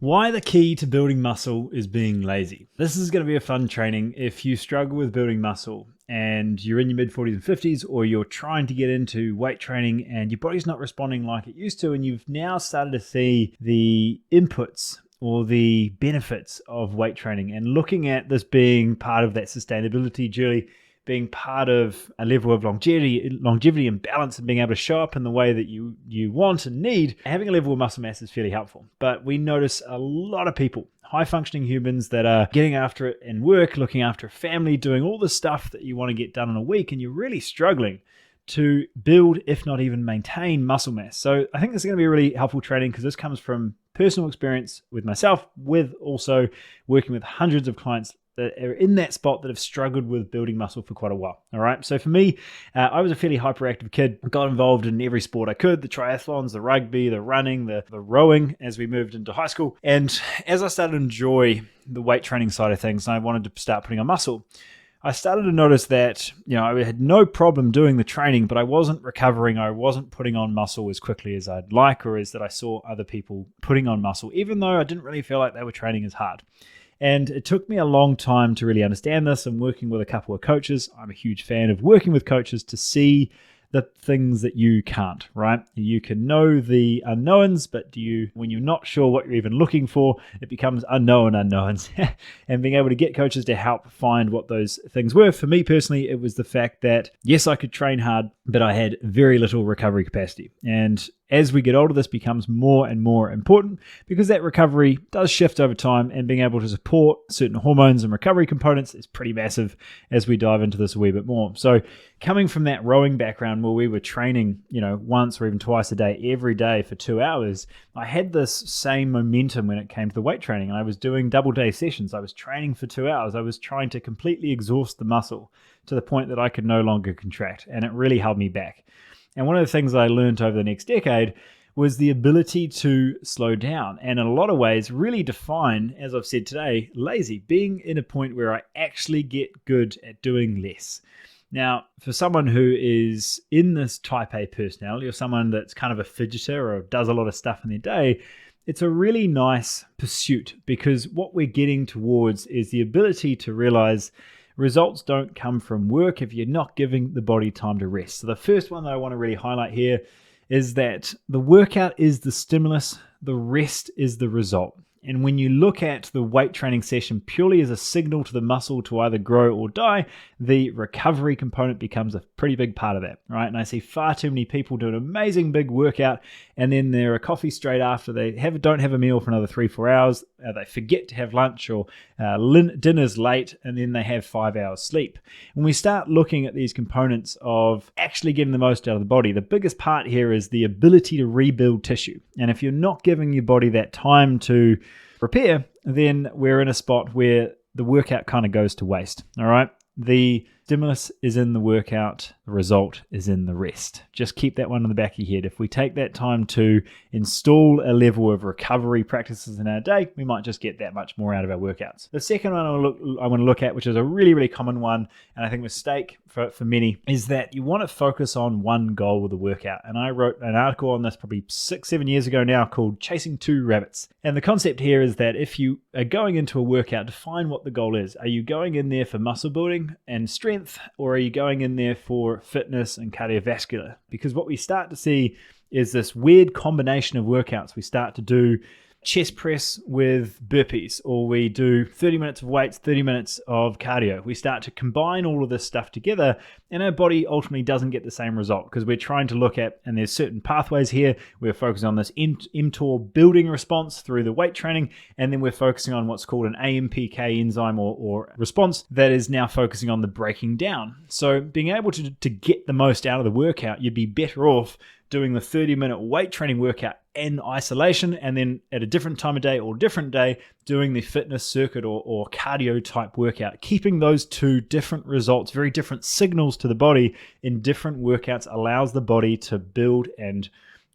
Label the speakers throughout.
Speaker 1: Why the key to building muscle is being lazy. This is going to be a fun training if you struggle with building muscle and you're in your mid 40s and 50s, or you're trying to get into weight training and your body's not responding like it used to, and you've now started to see the inputs or the benefits of weight training and looking at this being part of that sustainability journey, being part of a level of longevity and balance, and being able to show up in the way that you want and need. Having a level of muscle mass is fairly helpful. But we notice a lot of people, high functioning humans, that are getting after it in work, looking after a family, doing all the stuff that you want to get done in a week, and you're really struggling to build, if not even maintain, muscle mass. So I think this is going to be a really helpful training because this comes from personal experience with myself, with also working with hundreds of clients that are in that spot that have struggled with building muscle for quite a while. All right. So for me, I was a fairly hyperactive kid, got involved in every sport I could, the triathlons, the rugby, the running, the rowing as we moved into high school. And as I started to enjoy the weight training side of things, and I wanted to start putting on muscle, I started to notice that, I had no problem doing the training, but I wasn't recovering. I wasn't putting on muscle as quickly as I'd like, or as that I saw other people putting on muscle, even though I didn't really feel like they were training as hard. And it took me a long time to really understand this, and working with a couple of coaches. I'm a huge fan of working with coaches to see the things that you can't, right? You can know the unknowns, but when you're not sure what you're even looking for, it becomes unknown unknowns. And being able to get coaches to help find what those things were. For me personally, it was the fact that, yes, I could train hard, but I had very little recovery capacity. And as we get older, this becomes more and more important because that recovery does shift over time, and being able to support certain hormones and recovery components is pretty massive as we dive into this a wee bit more. So coming from that rowing background where we were training, once or even twice a day, every day for 2 hours, I had this same momentum when it came to the weight training, and I was doing double day sessions. I was training for 2 hours. I was trying to completely exhaust the muscle to the point that I could no longer contract, and it really held me back. And one of the things I learned over the next decade was the ability to slow down, and in a lot of ways really define, as I've said today, lazy, being in a point where I actually get good at doing less. Now, for someone who is in this type A personality, or someone that's kind of a fidgeter or does a lot of stuff in their day, it's a really nice pursuit, because what we're getting towards is the ability to realize results don't come from work if you're not giving the body time to rest. So the first one that I want to really highlight here is that the workout is the stimulus, the rest is the result. And when you look at the weight training session purely as a signal to the muscle to either grow or die, the recovery component becomes a pretty big part of that, right? And I see far too many people do an amazing big workout, and then they're a coffee straight after. They don't have a meal for another 3-4 hours. They forget to have lunch, or dinner's late, and then they have 5 hours sleep. When we start looking at these components of actually getting the most out of the body, the biggest part here is the ability to rebuild tissue. And if you're not giving your body that time to repair, then we're in a spot where the workout kind of goes to waste. All right. The stimulus is in the workout, the result is in the rest. Just keep that one in the back of your head. If we take that time to install a level of recovery practices in our day, we might just get that much more out of our workouts. The second one I want to look at, which is a really, really common one, and I think a mistake for many, is that you want to focus on one goal with the workout. And I wrote an article on this probably 6-7 years ago now called Chasing Two Rabbits. And the concept here is that if you are going into a workout, define what the goal is. Are you going in there for muscle building and strength, or are you going in there for fitness and cardiovascular? Because what we start to see is this weird combination of workouts. We start to do chest press with burpees, or we do 30 minutes of weights, 30 minutes of cardio. We start to combine all of this stuff together, and our body ultimately doesn't get the same result, because we're trying to look at, and there's certain pathways here, we're focusing on this mTOR building response through the weight training, and then we're focusing on what's called an AMPK enzyme or response that is now focusing on the breaking down. So being able to get the most out of the workout, you'd be better off doing the 30-minute weight training workout in isolation, and then at a different time of day or different day doing the fitness circuit or cardio type workout. Keeping those two different results, very different signals to the body in different workouts, allows the body to build and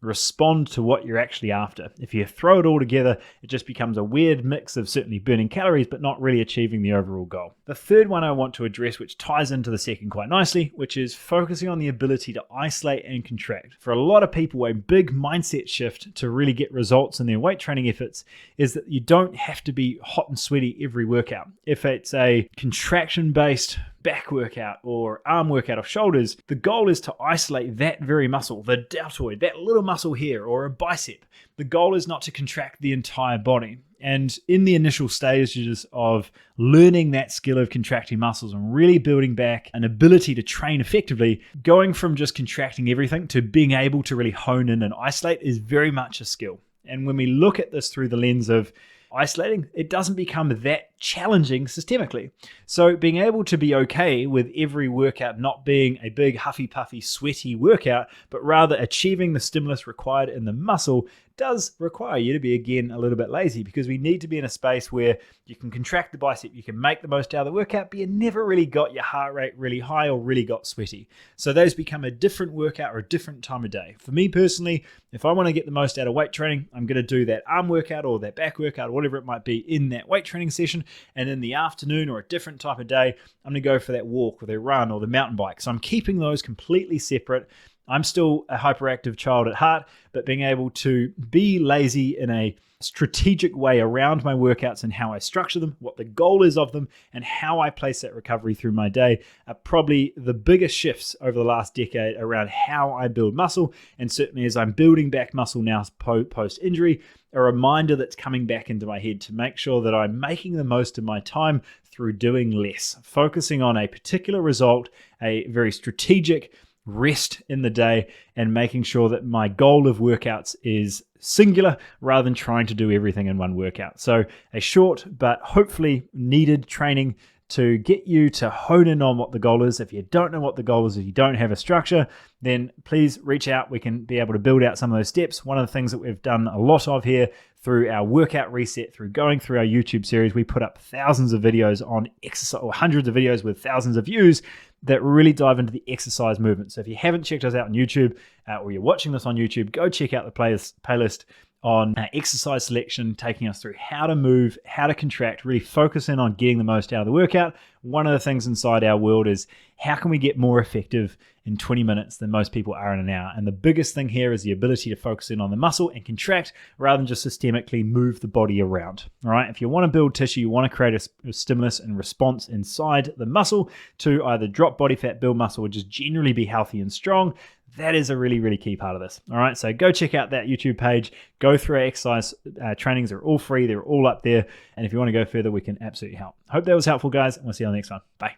Speaker 1: respond to what you're actually after. If you throw it all together, it just becomes a weird mix of certainly burning calories, but not really achieving the overall goal. The third one I want to address, which ties into the second quite nicely, which is focusing on the ability to isolate and contract. For a lot of people, a big mindset shift to really get results in their weight training efforts is that you don't have to be hot and sweaty every workout. If it's a contraction-based back workout or arm workout of shoulders, the goal is to isolate that very muscle, the deltoid, that little muscle here, or a bicep. The goal is not to contract the entire body. And in the initial stages of learning that skill of contracting muscles and really building back an ability to train effectively, going from just contracting everything to being able to really hone in and isolate is very much a skill. And when we look at this through the lens of isolating, it doesn't become that challenging systemically. So being able to be okay with every workout not being a big huffy puffy sweaty workout, but rather achieving the stimulus required in the muscle does require you to be, again, a little bit lazy, because we need to be in a space where you can contract the bicep, you can make the most out of the workout, but you never really got your heart rate really high or really got sweaty. So those become a different workout or a different time of day. For me personally, if I want to get the most out of weight training, I'm going to do that arm workout or that back workout or whatever it might be in that weight training session. And in the afternoon or a different type of day, I'm going to go for that walk or the run or the mountain bike. So I'm keeping those completely separate. I'm still a hyperactive child at heart, but being able to be lazy in a strategic way around my workouts and how I structure them, what the goal is of them, and how I place that recovery through my day are probably the biggest shifts over the last decade around how I build muscle. And certainly as I'm building back muscle now post-injury, a reminder that's coming back into my head to make sure that I'm making the most of my time through doing less, focusing on a particular result, a very strategic rest in the day, and making sure that my goal of workouts is singular rather than trying to do everything in one workout. So a short but hopefully needed training to get you to hone in on what the goal is. If you don't know what the goal is, if you don't have a structure, then please reach out. We can be able to build out some of those steps. One of the things that we've done a lot of here through our workout reset, through going through our YouTube series, we put up thousands of videos on exercise, or hundreds of videos with thousands of views that really dive into the exercise movement. So if you haven't checked us out on YouTube, or you're watching this on YouTube, go check out the playlist on exercise selection, taking us through how to move, how to contract, really focus in on getting the most out of the workout. One of the things inside our world is how can we get more effective in 20 minutes than most people are in an hour? And the biggest thing here is the ability to focus in on the muscle and contract rather than just systemically move the body around. All right. If you want to build tissue, you want to create a stimulus and response inside the muscle to either drop body fat, build muscle, or just generally be healthy and strong. That is a really, really key part of this. All right, so go check out that YouTube page. Go through our exercise trainings. They're all free. They're all up there. And if you want to go further, we can absolutely help. Hope that was helpful, guys. And we'll see you on the next one. Bye.